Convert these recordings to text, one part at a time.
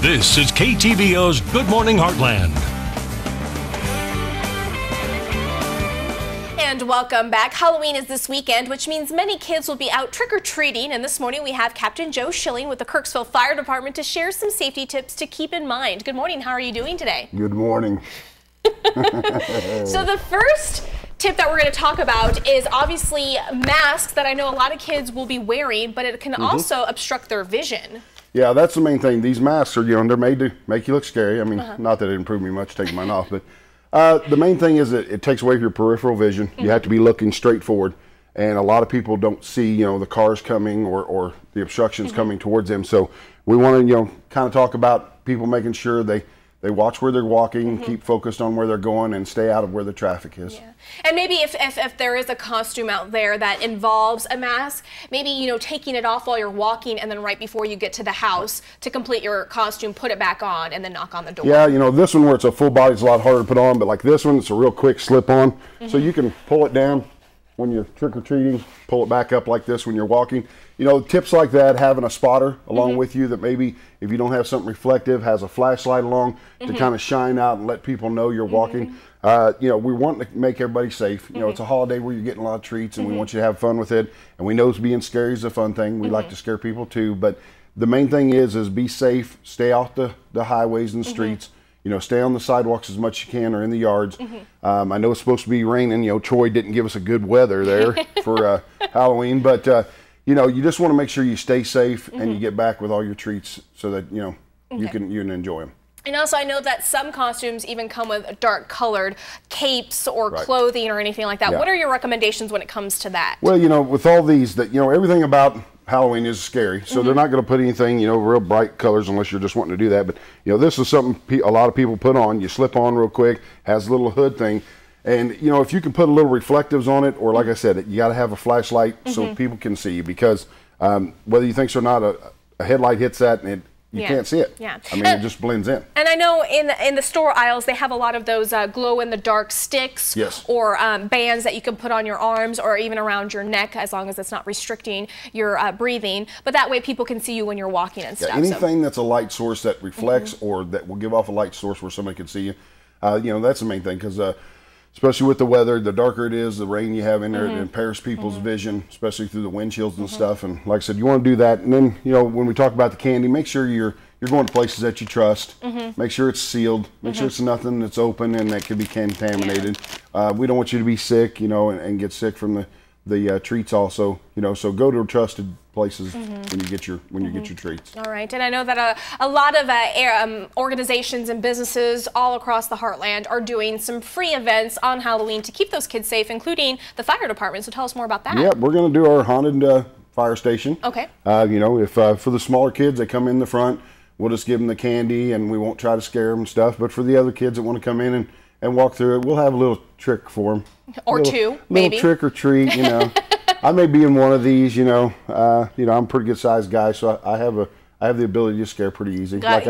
This is KTVO's Good Morning Heartland. And welcome back. Halloween is this weekend, which means many kids will be out trick-or-treating. And this morning we have Captain Joe Schilling with the Kirksville Fire Department to share some safety tips to keep in mind. Good morning. How are you doing today? Good morning. So the first tip that we're going to talk about is obviously masks that I know a lot of kids will be wearing, but it can also obstruct their vision. Yeah, that's the main thing. These masks are, they're made to make you look scary. I mean, not that it improved me much taking mine off, but the main thing is that it takes away your peripheral vision. You have to be looking straight forward, and a lot of people don't see, the cars coming or the obstructions coming towards them. So we want to, kind of talk about people making sure they watch where they're walking, keep focused on where they're going, and stay out of where the traffic is. Yeah. And maybe if there is a costume out there that involves a mask, maybe, taking it off while you're walking and then right before you get to the house to complete your costume, put it back on and then knock on the door. Yeah, this one where it's a full body is a lot harder to put on, but like this one, it's a real quick slip on. So you can pull it down when you're trick-or-treating, pull it back up like this when you're walking. Tips like that, having a spotter along with you that maybe if you don't have something reflective, has a flashlight along to kind of shine out and let people know you're walking. We want to make everybody safe. It's a holiday where you're getting a lot of treats and we want you to have fun with it. And we know being scary is a fun thing. We like to scare people too. But the main thing is be safe, stay off the highways and the streets. Stay on the sidewalks as much as you can or in the yards. I know it's supposed to be raining. Troy didn't give us a good weather there for Halloween, but you just want to make sure you stay safe and you get back with all your treats so that you can enjoy them. And also, I know that some costumes even come with dark colored capes or clothing or anything like that. Yeah. What are your recommendations when it comes to that? Well, with all these, everything about Halloween is scary, so they're not going to put anything, real bright colors unless you're just wanting to do that. But, this is something a lot of people put on. You slip on real quick, has a little hood thing. And, if you can put a little reflectives on it, or like I said, you got to have a flashlight so people can see you, because whether you think so or not, a headlight hits that and you can't see it. Yeah. I mean, it just blends in. And I know in the store aisles, they have a lot of those glow-in-the-dark sticks or bands that you can put on your arms or even around your neck, as long as it's not restricting your breathing. But that way people can see you when you're walking and stuff. Anything that's a light source that reflects or that will give off a light source where somebody can see you, that's the main thing, because especially with the weather, the darker it is, the rain you have in there, it impairs people's vision, especially through the windshields and stuff. And like I said, you want to do that. And then, when we talk about the candy, make sure you're going to places that you trust. Make sure it's sealed. Make sure it's nothing that's open and that could be contaminated. We don't want you to be sick, and get sick from the treats also. So go to trusted places when you get your treats. All right, and I know that a lot of organizations and businesses all across the Heartland are doing some free events on Halloween to keep those kids safe, including the fire department. So tell us more about that. Yeah, we're going to do our haunted fire station. Okay. If for the smaller kids, they come in the front, we'll just give them the candy and we won't try to scare them and stuff. But for the other kids that want to come in and walk through it, we'll have a little trick for them. Or two, maybe. Little trick or treat, I may be in one of these, I'm a pretty good sized guy, so I have the ability to scare pretty easy, like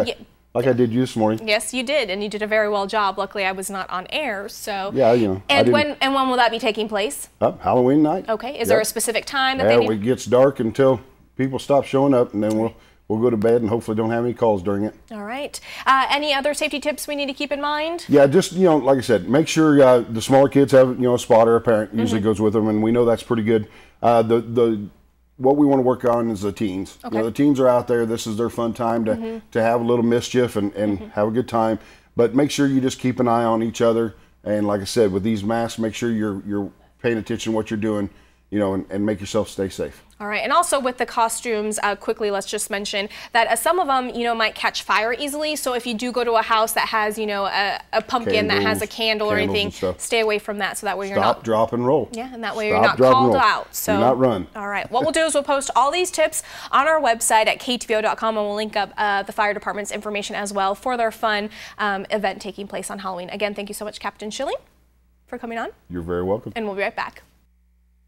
I did you this morning. Yes, you did, and you did a very well job. Luckily, I was not on air, so. Yeah, And when will that be taking place? Halloween night. Okay. Is there a specific time that they need? It gets dark until people stop showing up, and then we'll go to bed and hopefully don't have any calls during it. All right. Any other safety tips we need to keep in mind? Yeah, just, like I said, make sure the smaller kids have, a spotter, a parent usually goes with them, and we know that's pretty good. What we want to work on is the teens. Okay. The teens are out there. This is their fun time to have a little mischief and have a good time. But make sure you just keep an eye on each other. And like I said, with these masks, make sure you're paying attention to what you're doing, and make yourself stay safe. All right, and also with the costumes, quickly, let's just mention that some of them, might catch fire easily. So if you do go to a house that has, a pumpkin that has a candle or anything, stay away from that, so that way you're not. Stop, drop, and roll. Yeah, and that way you're not called out. So do not run. All right, what we'll do is we'll post all these tips on our website at ktvo.com, and we'll link up the fire department's information as well for their fun event taking place on Halloween. Again, thank you so much, Captain Schilling, for coming on. You're very welcome. And we'll be right back.